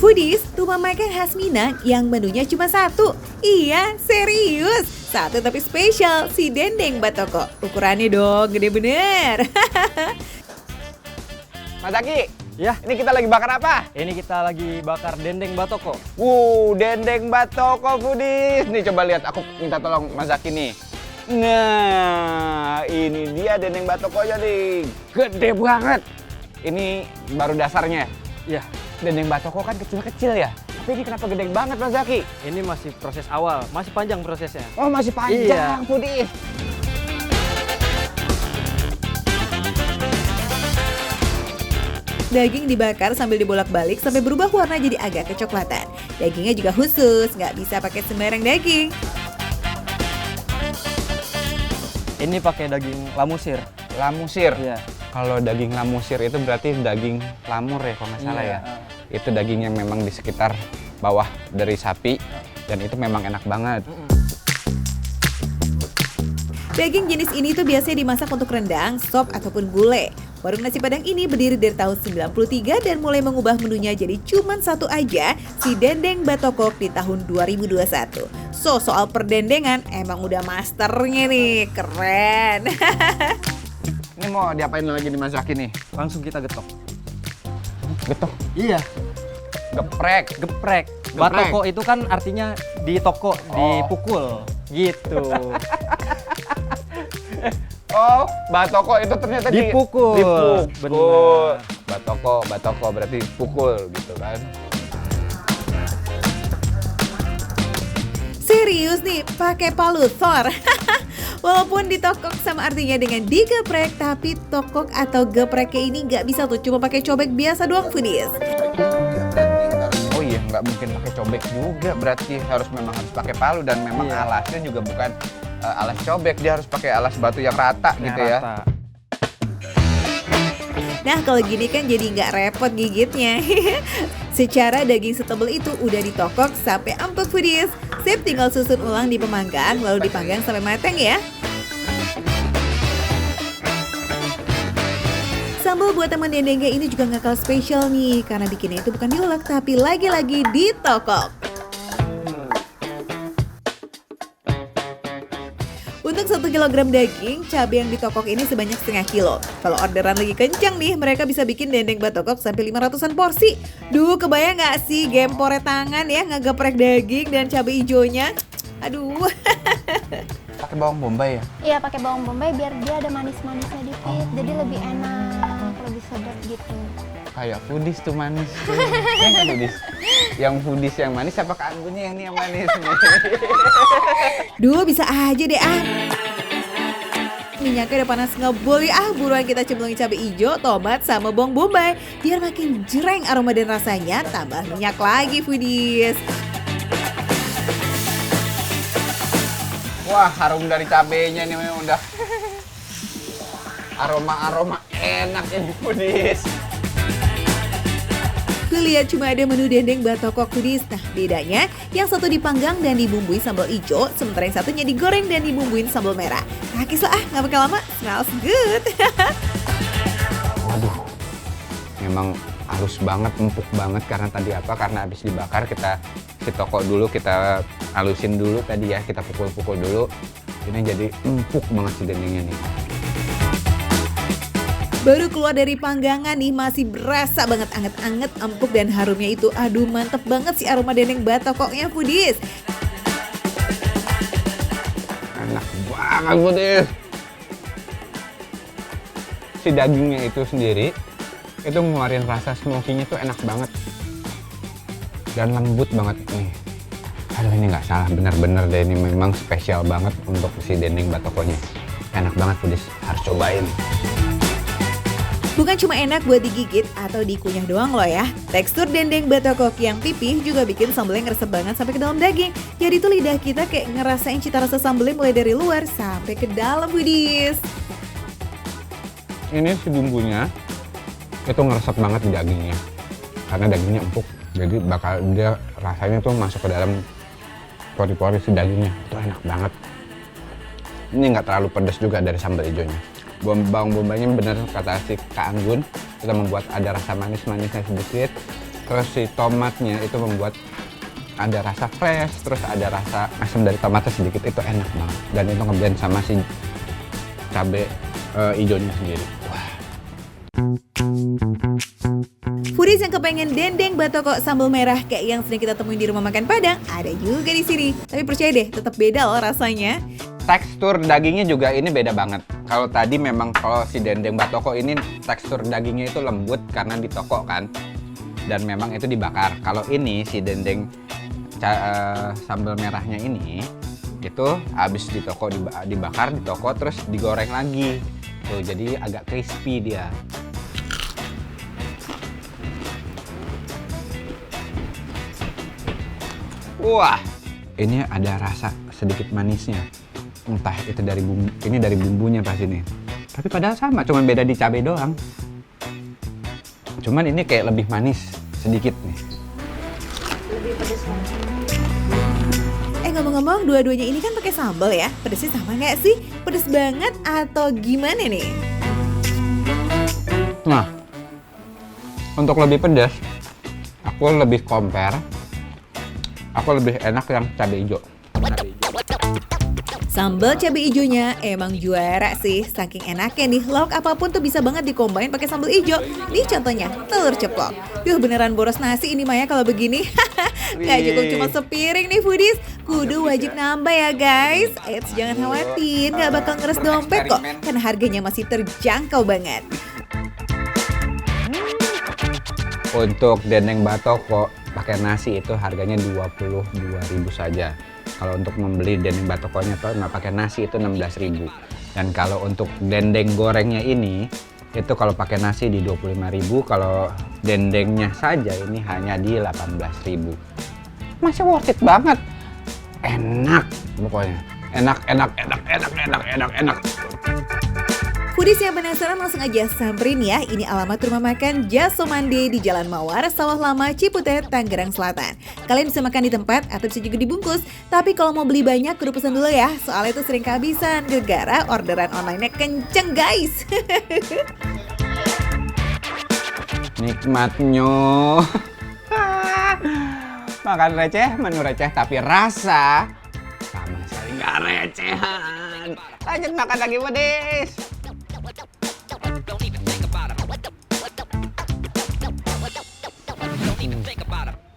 Foodies, rumah makan khas Minang yang menunya cuma satu. Iya, serius. Satu tapi spesial, si dendeng batoko. Ukurannya dong, gede bener. Mas Zaki, Ya, ini kita lagi bakar apa? ini kita lagi bakar dendeng batoko. Dendeng batoko foodies. Nih coba lihat, aku minta tolong Mas Zaki nih. Nah, ini dia dendeng batokonya nih. Gede banget. Ini baru dasarnya. Ya, Dendeng batoko kan kecil-kecil ya. Tapi ini kenapa gede banget Mas Zaki? ini masih proses awal, masih panjang prosesnya. Oh, masih panjang Iya. foodies. Daging dibakar sambil dibolak-balik sampai berubah warna jadi agak kecoklatan. Dagingnya juga khusus, nggak bisa pakai sembarang daging. Ini pakai daging lamusir. Lamusir. Iya. Kalau daging lamusir itu berarti daging lamur ya kalau nggak salah Iya. ya. Itu daging yang memang di sekitar bawah dari sapi dan itu memang enak banget. Daging jenis ini tuh biasanya dimasak untuk rendang, sop, ataupun gulai. Warung nasi Padang ini berdiri dari tahun 93 dan mulai mengubah menunya jadi cuman satu aja, si dendeng batokok di tahun 2021. Soal perdendengan emang udah masternya nih, keren. Ini mau diapain lagi nih Mas Zaki nih? Langsung kita getok. Getok, Iya, geprek. geprek. Batoko itu kan artinya di toko, dipukul. Gitu. Oh, batoko itu ternyata Dipukul. dipukul. Benar. Batoko berarti pukul gitu kan. Serius nih, pakai palu Thor. Walaupun ditokok sama artinya dengan digeprek, tapi tokok atau gepreknya ini nggak bisa tuh cuma pakai cobek biasa doang foodies. Oh iya, nggak mungkin pakai cobek juga, berarti memang harus pakai palu dan memang Iya. alasnya juga bukan alas cobek, dia harus pakai alas batu yang rata gitu ya. Rata. Nah kalau gini kan jadi nggak repot gigitnya. Secara daging setebal itu udah ditokok sampai empuk foodies. Sip, tinggal susun ulang di pemanggang lalu dipanggang sampai matang ya. Sambal buatan dendengnya ini juga nggak kalah spesial nih karena bikinnya itu bukan diulek tapi lagi-lagi ditokok. Untuk 1 kilogram daging, cabai yang ditokok ini sebanyak setengah kilo. Kalau orderan lagi kencang nih, mereka bisa bikin dendeng batokok sampai 500-an porsi. Duh, kebayang nggak sih gempore tangan ya ngegeprek daging dan cabai hijaunya? Aduh. Pakai bawang bombay ya? Iya, pakai bawang bombay biar dia ada manis-manisnya dikit, jadi lebih enak, lebih sedap gitu. Kayak foodies tuh manis. Ya nggak foodies? Yang foodies yang manis apa kanggunya yang manis nih? Duh, bisa aja deh ah. Minyaknya udah panas ngebul ya, buruan kita cemplungin cabai hijau, tomat, sama bawang bombay. Biar makin jreng aroma dan rasanya, tambah minyak lagi foodies. Wah, harum dari cabenya nih memang udah aroma enak ini foodies. Gue lihat cuma ada menu dendeng batokok foodies. Nah bedanya, yang satu dipanggang dan dibumbui sambal hijau, sementara yang satunya digoreng dan dibumbuin sambal merah. Rakis lah ah, nggak pakai lama, smells good. Waduh, memang halus banget, empuk banget karena tadi apa? Karena habis dibakar kita tokok dulu, kita halusin dulu tadi ya, kita pukul-pukul dulu. Ini jadi empuk banget si dendengnya nih. Baru keluar dari panggangan nih masih berasa banget anget-anget, empuk dan harumnya itu. Aduh mantep banget sih aroma dendeng batokoknya foodies. Enak banget foodies. Si dagingnya itu sendiri, itu ngeluarin rasa smoky-nya tuh enak banget. Dan lembut banget nih. Aduh ini nggak salah, bener-bener deh ini memang spesial banget untuk si dendeng batokonya. Enak banget foodies, harus cobain. Bukan cuma enak buat digigit atau dikunyah doang loh ya. Tekstur dendeng batokok yang pipih juga bikin sambalnya ngeresep banget sampai ke dalam daging. Jadi tuh lidah kita kayak ngerasain cita rasa sambalnya mulai dari luar sampai ke dalam foodies. Ini si bumbunya itu ngeresep banget di dagingnya. Karena dagingnya empuk. Jadi bakal dia rasanya tuh masuk ke dalam pori-pori si dagingnya. Itu enak banget. Ini nggak terlalu pedas juga dari sambal hijaunya. Bawang bombaynya bener kata si Kak Anggun, kita membuat ada rasa manis-manisnya sedikit. Terus si tomatnya itu membuat ada rasa fresh, terus ada rasa asam dari tomatnya sedikit, itu enak banget. Dan itu ngeblend sama si cabai hijaunya sendiri. Wah. Foodies yang kepengen dendeng batoko sambal merah kayak yang sering kita temuin di rumah makan Padang, ada juga di sini. Tapi percaya deh, tetap beda loh rasanya. Tekstur dagingnya juga ini beda banget. Kalau tadi memang kalau si dendeng batoko ini tekstur dagingnya itu lembut karena di toko kan. Dan memang itu dibakar. Kalau ini si dendeng sambal merahnya ini itu habis di toko dibakar di toko terus digoreng lagi. Tuh, jadi agak crispy dia. Wah, ini ada rasa sedikit manisnya. Entah itu dari bumbu, ini dari bumbunya pasti nih. Tapi padahal sama, cuman beda di cabai doang. Cuman ini kayak lebih manis sedikit nih. Lebih pedes lagi. Ngomong-ngomong, dua-duanya ini kan pakai sambal ya. Pedesnya sama nggak sih? Pedes banget atau gimana nih? Nah, untuk lebih pedas, aku lebih compare. Aku lebih enak yang cabai hijau. Sambal cabai hijaunya emang juara sih. Saking enaknya nih, lauk apapun tuh bisa banget dikombain pakai sambal hijau. Nih contohnya, telur ceplok. Yuh, beneran boros nasi ini Maya kalau begini. Gak cukup cuma sepiring nih foodies. Kudu wajib nambah ya guys. Eits, jangan khawatir, gak bakal ngeres dompet kok. Karena harganya masih terjangkau banget. Untuk dendeng batoko pakai nasi itu harganya 22.000 saja. Kalau untuk membeli dendeng batokonya tuh nggak pakai nasi itu 16.000. Dan kalau untuk dendeng gorengnya ini itu kalau pakai nasi di 25.000, kalau dendengnya saja ini hanya di 18.000. Masih worth it banget. Enak pokoknya. Enak. Foodies yang penasaran langsung aja samperin ya. Ini alamat rumah makan Jasomande di Jalan Mawar, Sawah Lama, Ciputet, Tangerang Selatan. Kalian bisa makan di tempat atau bisa juga dibungkus. Tapi kalau mau beli banyak, kudu pesan dulu ya. Soalnya itu sering kehabisan. Gegara orderan online-nya kenceng guys. Nikmatnya. Makan receh, menu receh, tapi rasa sama sekali nggak recehan. Lanjut makan lagi, Foodies. Don't even think about it.